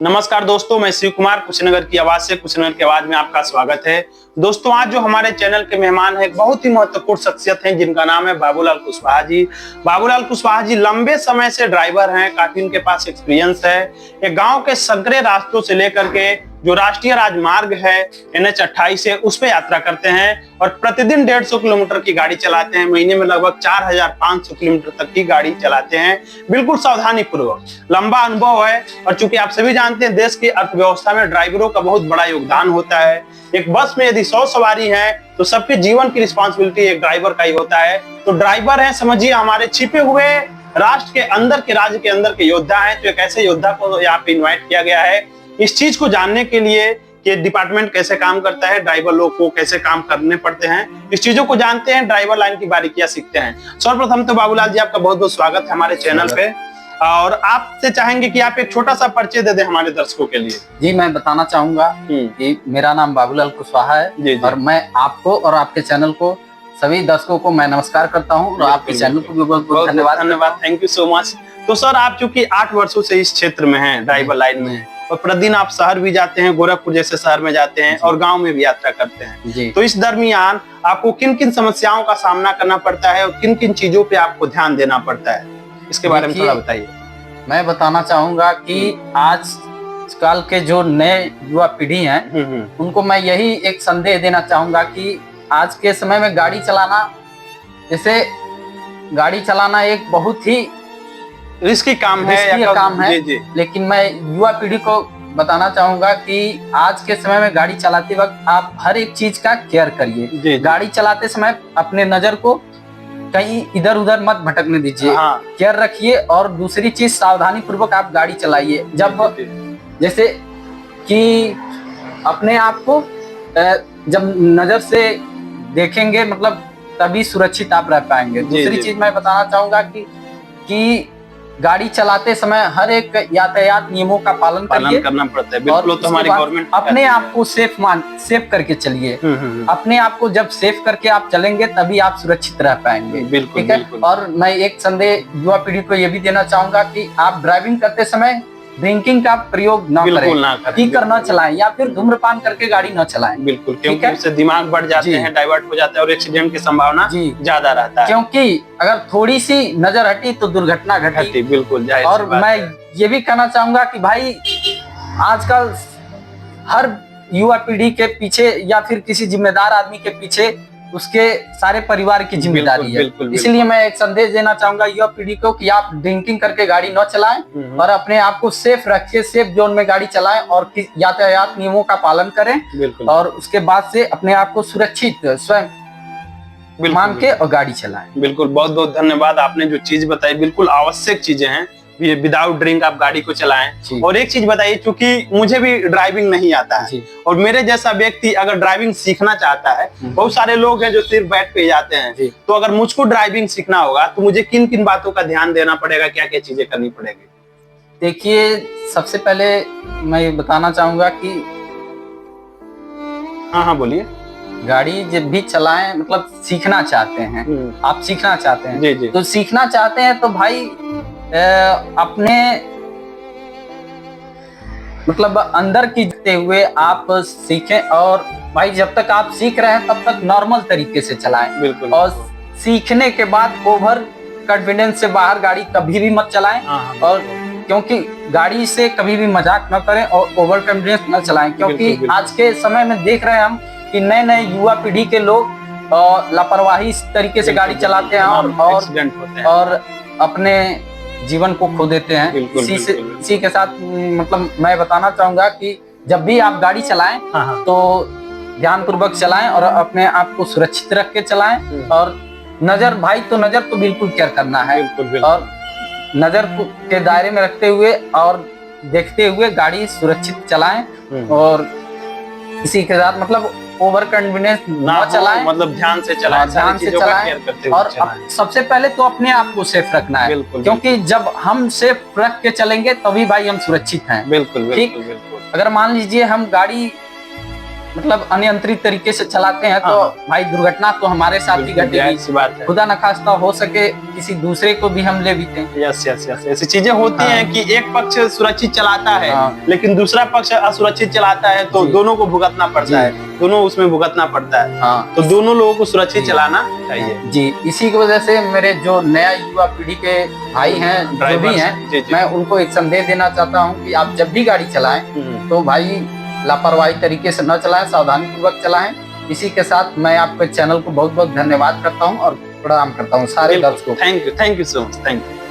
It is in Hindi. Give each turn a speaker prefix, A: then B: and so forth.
A: नमस्कार दोस्तों, मैं शिव कुमार कुशीनगर की आवाज से कुशीनगर की आवाज में आपका स्वागत है। दोस्तों, आज जो हमारे चैनल के मेहमान हैं बहुत ही महत्वपूर्ण शख्सियत हैं जिनका नाम है बाबूलाल कुशवाहा जी। बाबूलाल कुशवाहा जी लंबे समय से ड्राइवर हैं, काफी उनके पास एक्सपीरियंस है। ये गांव के संकरे रास्तों से लेकर के जो राष्ट्रीय राजमार्ग है NH 28 है उस पे यात्रा करते हैं और प्रतिदिन 150 किलोमीटर की गाड़ी चलाते हैं। महीने में लगभग 4500 किलोमीटर तक की गाड़ी चलाते हैं, बिल्कुल सावधानी पूर्वक। लंबा अनुभव है और चूंकि आप सभी जानते हैं देश की अर्थव्यवस्था में ड्राइवरों का बहुत बड़ा योगदान होता है। एक बस में यदि 100 सवारी है तो सबके जीवन की रिस्पॉन्सिबिलिटी एक ड्राइवर का ही होता है। तो ड्राइवर है, समझिए हमारे छिपे हुए राष्ट्र के अंदर के राज्य के अंदर के योद्धा है। तो एक ऐसे योद्धा को यहाँ पे इन्वाइट किया गया है इस चीज को जानने के लिए कि डिपार्टमेंट कैसे काम करता है, ड्राइवर लोग को कैसे काम करने पड़ते हैं, इस चीजों को जानते हैं, ड्राइवर लाइन की बारीकियां सीखते हैं। सर्वप्रथम तो बाबूलाल जी आपका बहुत बहुत स्वागत है हमारे चैनल पे और आपसे चाहेंगे कि आप एक छोटा सा परिचय दे दें हमारे दर्शकों के लिए।
B: जी, मैं बताना चाहूंगा कि मेरा नाम बाबूलाल कुशवाहा है जी। और मैं आपको और आपके चैनल को सभी दर्शकों को मैं नमस्कार करता हूँ और आपके चैनल को भी बहुत बहुत
A: धन्यवाद। Thank you so much. तो सर, आप चूंकि 8 वर्षों से इस क्षेत्र में हैं, ड्राइवर लाइन में, और प्रतिदिन आप शहर भी जाते हैं, गोरखपुर जैसे शहर में जाते हैं और गांव में भी यात्रा करते हैं, तो इस दरमियान आपको किन किन समस्याओं का सामना करना पड़ता है और किन किन चीजों पे आपको ध्यान देना पड़ता है, इसके बारे में थोड़ा बताइए।
B: मैं बताना चाहूंगा कि आज कल के जो नए युवा पीढ़ी हैं उनको मैं यही एक संदेश देना चाहूंगा कि आज के समय में गाड़ी चलाना एक बहुत ही
A: रिस्की काम है
B: जी। लेकिन मैं युवा पीढ़ी को बताना चाहूंगा कि आज के समय में गाड़ी चलाते वक्त आप हर एक चीज का केयर करिए। गाड़ी चलाते समय अपने नजर को कहीं इधर उधर मत भटकने दीजिए, केयर रखिए। और दूसरी चीज, सावधानी पूर्वक आप गाड़ी चलाइए। जब जैसे कि अपने आप को जब नजर से देखेंगे मतलब तभी सुरक्षित आप रह पाएंगे। दूसरी चीज मैं बताना चाहूंगा कि गाड़ी चलाते समय हर एक यातायात नियमों का पालन
A: करना पड़ता है। बिल्कुल, तो हमारी गवर्नमेंट
B: अपने आप को सेफ करके चलिए। अपने आप को जब सेफ करके आप चलेंगे तभी आप सुरक्षित रह पाएंगे। ठीक है। और मैं एक संदेश युवा पीढ़ी को ये भी देना चाहूंगा कि आप ड्राइविंग करते समय ड्रिंकिंग का प्रयोग ना करें, पीकर न चलाएं या फिर धूम्रपान करके गाड़ी न चलाएं।
A: बिल्कुल, क्योंकि उससे दिमाग बढ़ जाते हैं, डाइवर्ट हो जाता है और एक्सीडेंट की संभावना ज्यादा रहता है।
B: क्योंकि अगर थोड़ी सी नजर हटी तो दुर्घटना घटी।
A: बिल्कुल।
B: और मैं ये भी कहना चाहूंगा कि भाई आजकल हर युवा पीढ़ी के पीछे या फिर किसी जिम्मेदार आदमी के पीछे उसके सारे परिवार की जिम्मेदारी है। इसलिए मैं एक संदेश देना चाहूंगा युवा पीढ़ी को कि आप ड्रिंकिंग करके गाड़ी न चलाएं और अपने आप को सेफ रखिए, सेफ जोन में गाड़ी चलाएं और यातायात नियमों का पालन करें। और उसके बाद से अपने आप को सुरक्षित स्वयं मान के और गाड़ी चलाएं।
A: बिल्कुल, बहुत बहुत धन्यवाद। आपने जो चीज बताई बिल्कुल आवश्यक चीजें हैं, ये विदाउट ड्रिंक आप गाड़ी को चलाएं। और एक चीज बताइए, क्योंकि मुझे भी ड्राइविंग नहीं आता है और मेरे जैसा व्यक्ति अगर ड्राइविंग सीखना चाहता है, बहुत सारे लोग हैं जो सिर्फ बैठ पे जाते हैं, तो अगर मुझको ड्राइविंग सीखना होगा तो मुझे किन किन बातों का ध्यान देना पड़ेगा, क्या क्या चीजें करनी पड़ेगी?
B: देखिए, सबसे पहले मैं ये बताना चाहूंगा कि
A: हाँ बोलिए।
B: गाड़ी जब भी चलाएं, मतलब सीखना चाहते हैं, आप सीखना चाहते हैं तो सीखना चाहते हैं तो भाई अपने मतलब अंदर की देखते हुए आप सीखें। और भाई जब तक आप सीख रहे हैं तब तक नॉर्मल तरीके से चलाएं। बिल्कुल। और सीखने के बाद ओवर कॉन्फिडेंस से बाहर गाड़ी कभी भी मत चलाएं। और क्योंकि गाड़ी से कभी भी मजाक न करें और ओवर कॉन्फिडेंस न चलाएं, क्योंकि आज के समय में देख रहे हैं हम कि नए नए युवा पीढ़ी के लोग लापरवाही तरीके से गाड़ी चलाते हैं और अपने जीवन को खो देते हैं। इसी के साथ मतलब मैं बताना चाहूंगा कि जब भी आप गाड़ी चलाएं तो ध्यान पूर्वक चलाएं और अपने आप को सुरक्षित रख के चलाएं। और नजर तो बिल्कुल केयर करना है। और नजर के दायरे में रखते हुए और देखते हुए गाड़ी सुरक्षित चलाएं। और इसी के साथ मतलब ओवर कॉन्फिडेंस ना चलाएं,
A: मतलब ध्यान से चलाएं।
B: और सबसे पहले तो अपने आप को सेफ रखना है। क्योंकि जब हम सेफ रख के चलेंगे तभी भाई हम सुरक्षित हैं।
A: बिल्कुल।
B: ठीक। अगर मान लीजिए हम गाड़ी मतलब अनियंत्रित तरीके से चलाते हैं तो भाई दुर्घटना तो हमारे साथ ही घटेगी।
A: बात है।
B: खुदा न खास्ता हो सके किसी दूसरे को भी हम ले बीते।
A: यस यस यस, ऐसी चीजें होती हैं कि एक पक्ष सुरक्षित चलाता है लेकिन दूसरा पक्ष असुरक्षित चलाता है, तो दोनों को भुगतना पड़ता है, दोनों उसमें भुगतना पड़ता है। तो दोनों लोगों को सुरक्षित चलाना चाहिए
B: जी। इसी की वजह से मेरे जो नया युवा पीढ़ी के भाई हैं जो भी हैं, मैं उनको एक संदेश देना चाहता हूँ कि आप जब भी गाड़ी चलाएं तो भाई लापरवाही तरीके से न चलाएं, सावधानी पूर्वक चलाएं। इसी के साथ मैं आपके चैनल को बहुत बहुत धन्यवाद करता हूँ और प्रणाम करता हूँ सारे दर्शकों को।
A: Thank you so much, thank you.